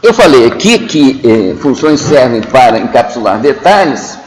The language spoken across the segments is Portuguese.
Eu falei aqui que funções servem para encapsular detalhes,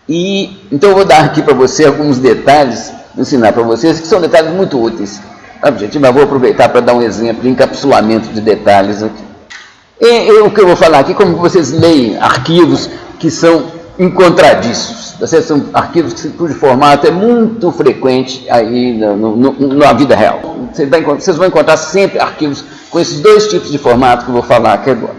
e então eu vou dar aqui para você alguns detalhes, ensinar para vocês, que são detalhes muito úteis. Objetivo, eu vou aproveitar para dar um exemplo de encapsulamento de detalhes aqui. O que eu vou falar aqui, como vocês leem arquivos que são encontradiços, são arquivos cujo formato é muito frequente aí na vida real. Vocês vão encontrar sempre arquivos com esses dois tipos de formato que eu vou falar aqui agora.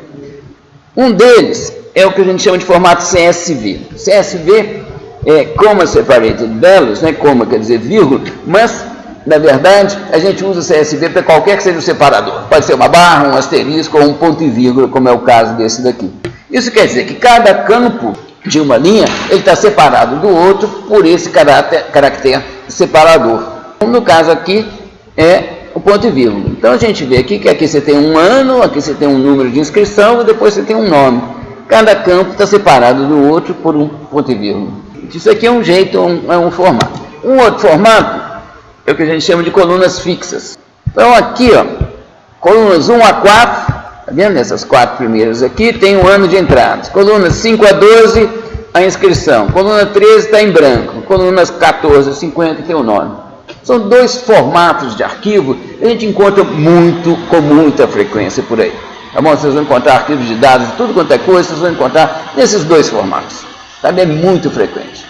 Um deles é o que a gente chama de formato CSV. CSV é Comma Separated Values, né? Comma quer dizer vírgula, mas na verdade a gente usa CSV para qualquer que seja o separador. Pode ser uma barra, um asterisco ou um ponto e vírgula, como é o caso desse daqui. Isso quer dizer que cada campo de uma linha, ele está separado do outro por esse caractere separador. No caso aqui é o ponto e vírgula. Então a gente vê aqui que aqui você tem um ano, aqui você tem um número de inscrição e depois você tem um nome. Cada campo está separado do outro por um ponto e vírgula. Isso aqui é um jeito, é um formato. Um outro formato é o que a gente chama de colunas fixas. Então aqui, ó, colunas 1 a 4, tá vendo? Essas 4 primeiras aqui tem um ano de entradas. Colunas 5 a 12, a inscrição. Coluna 13 está em branco. Colunas 14 a 50 tem o nome. São dois formatos de arquivo que a gente encontra com muita frequência por aí. Tá bom? Vocês vão encontrar arquivos de dados, tudo quanto é coisa, vocês vão encontrar nesses dois formatos. Sabe? É muito frequente.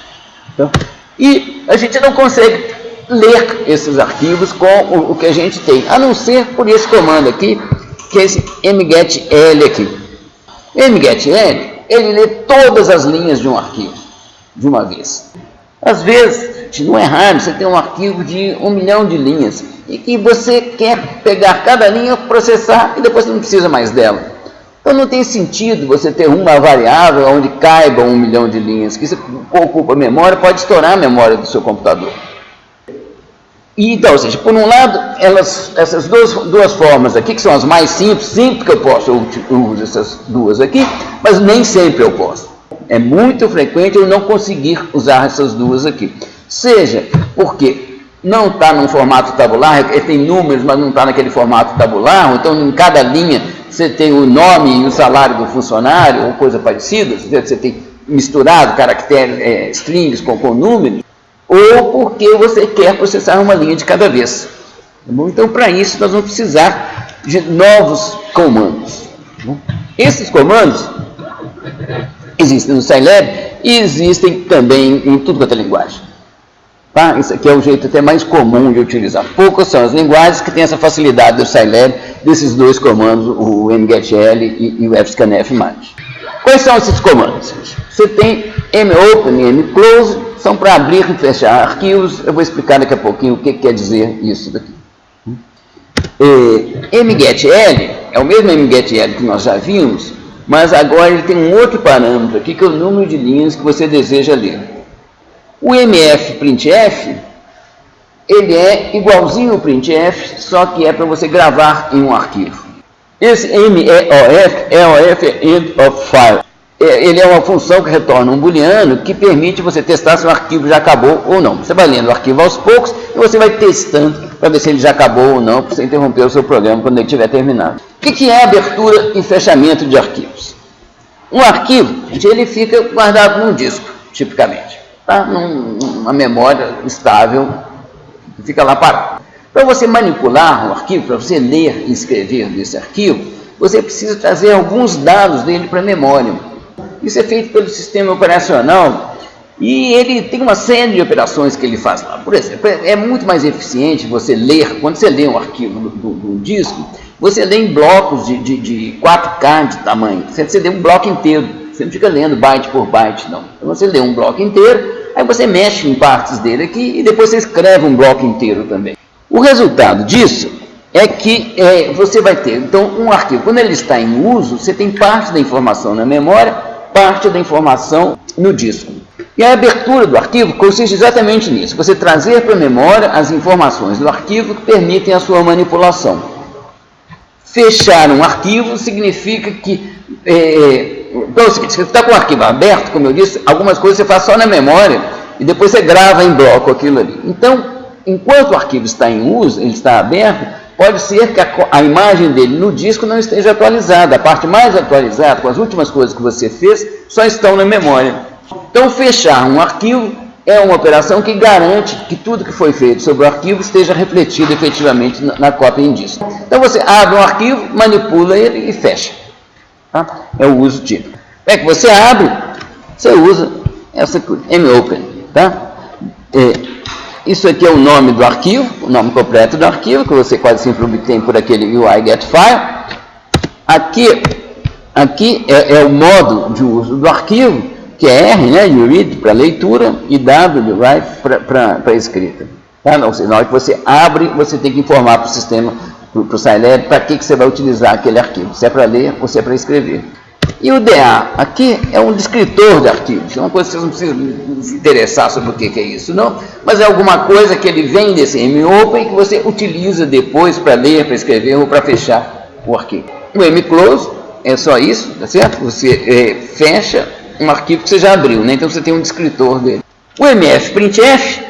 Então, e a gente não consegue ler esses arquivos com o que a gente tem, a não ser por esse comando aqui, que é esse mgetl aqui. Mgetl, ele lê todas as linhas de um arquivo, de uma vez. Às vezes, não é raro, você tem um arquivo de 1 milhão de linhas, e que você quer pegar cada linha, processar, e depois você não precisa mais dela. Então não tem sentido você ter uma variável onde caiba 1 milhão de linhas, que você ocupa a memória, pode estourar a memória do seu computador. E, então, ou seja, por um lado, essas duas formas aqui, que são as mais simples, sempre que eu posso, eu uso essas duas aqui, mas nem sempre eu posso. É muito frequente eu não conseguir usar essas duas aqui. Seja porque não está num formato tabular, tem números, mas não está naquele formato tabular, ou então em cada linha você tem o nome e o salário do funcionário, ou coisa parecida, você tem misturado caracteres, strings com números, ou porque você quer processar uma linha de cada vez. Tá bom? Então, para isso, nós vamos precisar de novos comandos. Tá, esses comandos existem no Scilab e existem também em tudo quanto é linguagem. Tá? Isso aqui é o jeito até mais comum de utilizar. Poucas são as linguagens que têm essa facilidade do Scilab, desses dois comandos, o mgetl e o fscanf. Quais são esses comandos? Você tem mopen e mclose, são para abrir e fechar arquivos. Eu vou explicar daqui a pouquinho o que quer dizer isso daqui. Mgetl é o mesmo mgetl que nós já vimos, mas agora ele tem um outro parâmetro aqui, que é o número de linhas que você deseja ler. O mfprintf, ele é igualzinho ao printf, só que é para você gravar em um arquivo. Esse MEOF é End of File. Ele é uma função que retorna um booleano que permite você testar se o arquivo já acabou ou não. Você vai lendo o arquivo aos poucos e você vai testando para ver se ele já acabou ou não, para você interromper o seu programa quando ele estiver terminado. O que é abertura e fechamento de arquivos? Um arquivo, ele fica guardado num disco, tipicamente, tá? Numa memória estável, fica lá parado. Para você manipular o arquivo, para você ler e escrever nesse arquivo, você precisa trazer alguns dados dele para a memória. Isso é feito pelo sistema operacional e ele tem uma série de operações que ele faz lá. Por exemplo, é muito mais eficiente você ler, quando você lê um arquivo do disco, você lê em blocos de 4K de tamanho. Você lê um bloco inteiro, você não fica lendo byte por byte, não. Então você lê um bloco inteiro, aí você mexe em partes dele aqui e depois você escreve um bloco inteiro também. O resultado disso é que você vai ter, então, um arquivo. Quando ele está em uso, você tem parte da informação na memória, parte da informação no disco. E a abertura do arquivo consiste exatamente nisso. Você trazer para a memória as informações do arquivo que permitem a sua manipulação. Fechar um arquivo significa que... então é o seguinte, você está com o arquivo aberto, como eu disse, algumas coisas você faz só na memória e depois você grava em bloco aquilo ali. Então, enquanto o arquivo está em uso, ele está aberto, pode ser que a imagem dele no disco não esteja atualizada. A parte mais atualizada, com as últimas coisas que você fez, só estão na memória. Então, fechar um arquivo é uma operação que garante que tudo que foi feito sobre o arquivo esteja refletido efetivamente na cópia em disco. Então, você abre um arquivo, manipula ele e fecha. Tá? É o uso típico. É que você abre, você usa essa mopen. Tá? Isso aqui é o nome do arquivo, o nome completo do arquivo, que você quase sempre obtém por aquele UI get file. Aqui é o modo de uso do arquivo, que é R, né, you read para leitura, e W de write para escrita. Tá? Ou seja, na hora que você abre, você tem que informar para o sistema, para o Scilab, para que você vai utilizar aquele arquivo, se é para ler ou se é para escrever. E o DA, aqui é um descritor de arquivos, é uma coisa que vocês não precisam se interessar sobre o que é isso, não, mas é alguma coisa que ele vem desse mopen que você utiliza depois para ler, para escrever ou para fechar o arquivo. O mclose é só isso, tá certo? Você fecha um arquivo que você já abriu, né? Então você tem um descritor dele. O mfprintf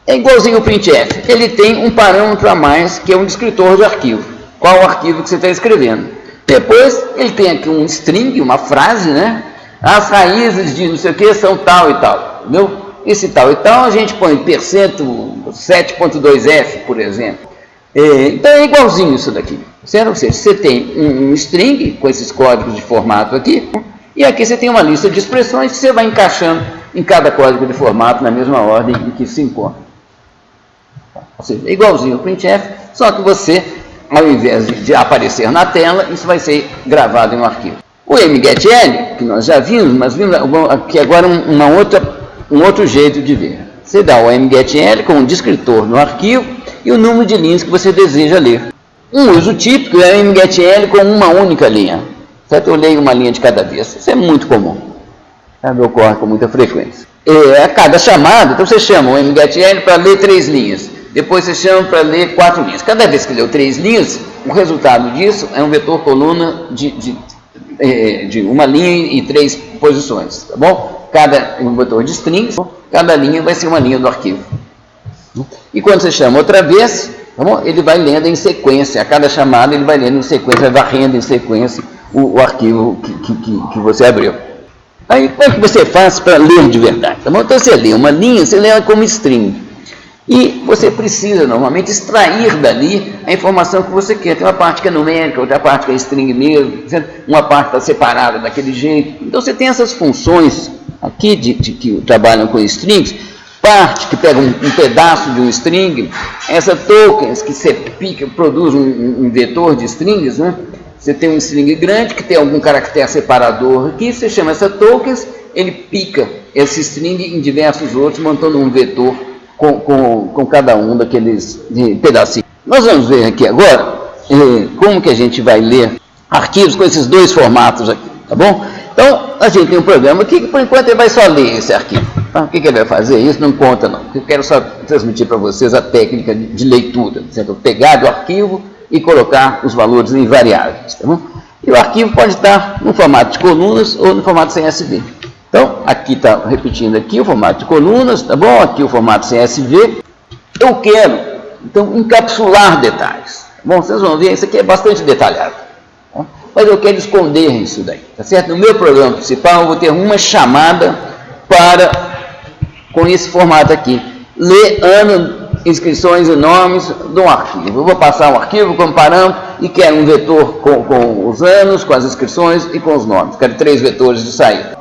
é igualzinho ao printf, ele tem um parâmetro a mais que é um descritor de arquivo. Qual o arquivo que você está escrevendo? Depois, ele tem aqui um string, uma frase, né? As raízes de não sei o que são tal e tal, entendeu? Esse tal e tal a gente põe %7.2f, por exemplo. Então é igualzinho isso daqui, certo? Ou seja, você tem um string com esses códigos de formato aqui, e aqui você tem uma lista de expressões que você vai encaixando em cada código de formato na mesma ordem em que se encontra. Ou seja, é igualzinho ao printf, só que você, ao invés de aparecer na tela, isso vai ser gravado em um arquivo. O mgetl, que nós já vimos, mas vimos aqui agora um outro jeito de ver. Você dá o mgetl com um descritor no arquivo e o número de linhas que você deseja ler. Um uso típico é o mgetl com uma única linha. Certo? Eu leio uma linha de cada vez. Isso é muito comum. Ocorre com muita frequência. A cada chamada, então você chama o mgetl para ler 3 linhas. Depois você chama para ler 4 linhas. Cada vez que leu 3 linhas, o resultado disso é um vetor coluna de uma linha e 3 posições. Tá bom? Um vetor de strings, cada linha vai ser uma linha do arquivo. E quando você chama outra vez, tá bom? Ele vai lendo em sequência. A cada chamada ele vai lendo em sequência, vai varrendo em sequência o arquivo que você abriu. Aí, como é que você faz para ler de verdade? Tá bom? Então, você lê uma linha, você lê ela como string. E você precisa, normalmente, extrair dali a informação que você quer. Tem uma parte que é numérica, outra parte que é string mesmo, uma parte está separada daquele jeito. Então, você tem essas funções aqui que trabalham com strings, parte que pega um pedaço de um string, essa tokens que você pica, produz um vetor de strings, né? Você tem um string grande que tem algum caractere separador aqui, você chama essa tokens, ele pica esse string em diversos outros, montando um vetor com cada um daqueles pedacinhos. Nós vamos ver aqui agora como que a gente vai ler arquivos com esses 2 formatos aqui, tá bom? Então, a gente tem um programa aqui que, por enquanto, ele vai só ler esse arquivo. Tá? O que ele vai fazer? Isso não conta, não. Eu quero só transmitir para vocês a técnica de leitura, certo? Pegar do arquivo e colocar os valores em variáveis, tá bom? E o arquivo pode estar no formato de colunas ou no formato CSV. Então, aqui está repetindo aqui o formato de colunas, tá bom? Aqui o formato CSV. Eu quero, então, encapsular detalhes. Tá bom? Vocês vão ver, isso aqui é bastante detalhado. Tá? Mas eu quero esconder isso daí, tá certo? No meu programa principal, eu vou ter uma chamada com esse formato aqui. Ler ano, inscrições e nomes de um arquivo. Eu vou passar um arquivo como parâmetro e quero um vetor com os anos, com as inscrições e com os nomes. Quero 3 vetores de saída.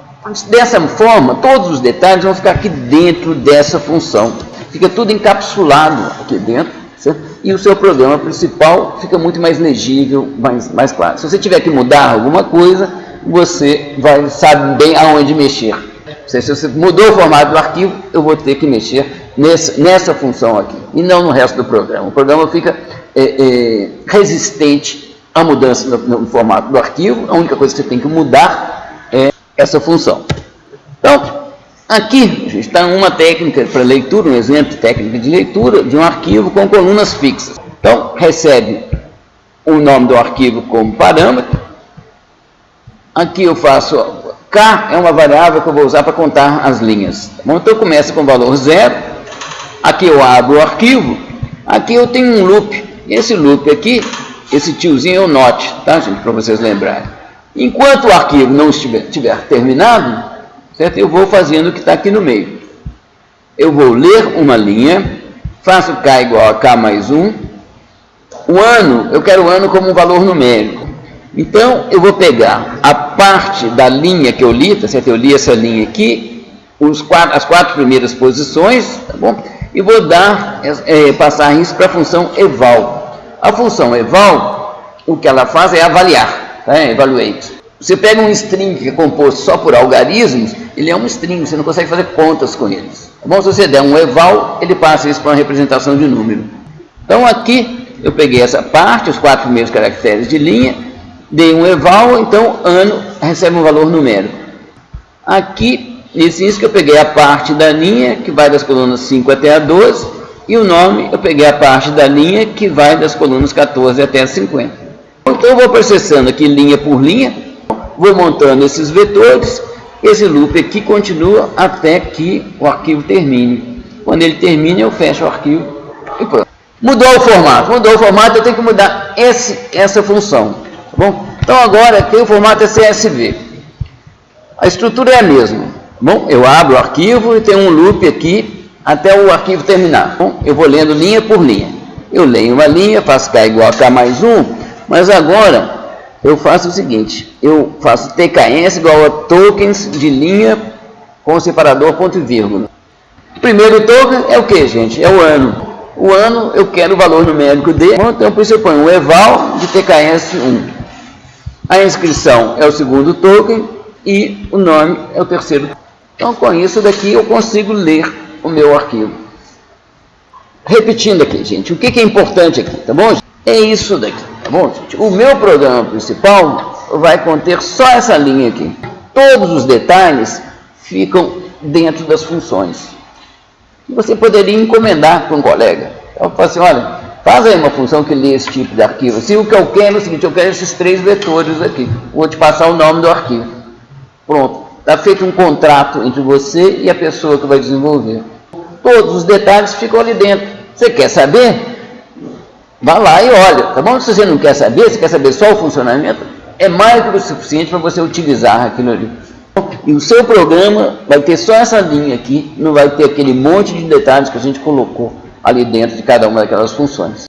Dessa forma, todos os detalhes vão ficar aqui dentro dessa função. Fica tudo encapsulado aqui dentro, certo? E o seu programa principal fica muito mais legível, mais claro. Se você tiver que mudar alguma coisa, você sabe bem aonde mexer. Se você mudou o formato do arquivo, eu vou ter que mexer nessa função aqui, e não no resto do programa. O programa fica resistente à mudança no formato do arquivo. A única coisa que você tem que mudar é essa função. Então, aqui está uma técnica para leitura, um exemplo de técnica de leitura de um arquivo com colunas fixas. Então, recebe o nome do arquivo como parâmetro. Aqui eu faço... K é uma variável que eu vou usar para contar as linhas. Bom, então, começa com o valor 0. Aqui eu abro o arquivo. Aqui eu tenho um loop Esse loop aqui, esse tiozinho é o not, tá, gente, para vocês lembrarem. Enquanto o arquivo não estiver terminado, certo? Eu vou fazendo o que está aqui no meio. Eu vou ler uma linha, faço k igual a k mais 1. O ano, eu quero o ano como um valor numérico. Então, eu vou pegar a parte da linha que eu li, tá certo? Eu li essa linha aqui, as 4 primeiras posições, tá bom? E vou passar isso para a função eval. A função eval, o que ela faz é avaliar, tá? Evaluate. Você pega um string que é composto só por algarismos, ele é um string, você não consegue fazer contas com eles. Tá bom? Se você der um eval, ele passa isso para uma representação de número. Então, aqui, eu peguei essa parte, os 4 primeiros caracteres de linha, dei um eval, então ano recebe um valor numérico. Aqui, nesse que eu peguei a parte da linha, que vai das colunas 5 até a 12, e o nome, eu peguei a parte da linha, que vai das colunas 14 até a 50. Então, eu vou processando aqui linha por linha, vou montando esses vetores, esse loop aqui continua até que o arquivo termine. Quando ele termina, eu fecho o arquivo e pronto. Mudou o formato, eu tenho que mudar essa função. Tá bom? Então agora aqui o formato é CSV. A estrutura é a mesma. Tá bom? Eu abro o arquivo e tem um loop aqui até o arquivo terminar. Tá bom? Eu vou lendo linha por linha. Eu leio uma linha, faço k igual a k mais 1, mas agora eu faço o seguinte, eu faço TKS igual a tokens de linha com separador ponto e vírgula. O primeiro token é o que, gente? É o ano. O ano eu quero o valor numérico dele, então por isso eu ponho o eval de TKS1. A inscrição é o segundo token e o nome é o terceiro. Então com isso daqui eu consigo ler o meu arquivo. Repetindo aqui, gente, o que é importante aqui, tá bom? É isso daqui, tá bom, gente? O meu programa principal vai conter só essa linha aqui. Todos os detalhes ficam dentro das funções. Você poderia encomendar para um colega. Eu falo assim, olha, faz aí uma função que lê esse tipo de arquivo. Se o que eu quero é o seguinte, eu quero esses 3 vetores aqui. Vou te passar o nome do arquivo. Pronto. Está feito um contrato entre você e a pessoa que vai desenvolver. Todos os detalhes ficam ali dentro. Você quer saber? Vá lá e olha. Tá bom? Se você não quer saber, você quer saber só o funcionamento, é mais do que o suficiente para você utilizar aquilo ali. E o seu programa vai ter só essa linha aqui, não vai ter aquele monte de detalhes que a gente colocou ali dentro de cada uma daquelas funções.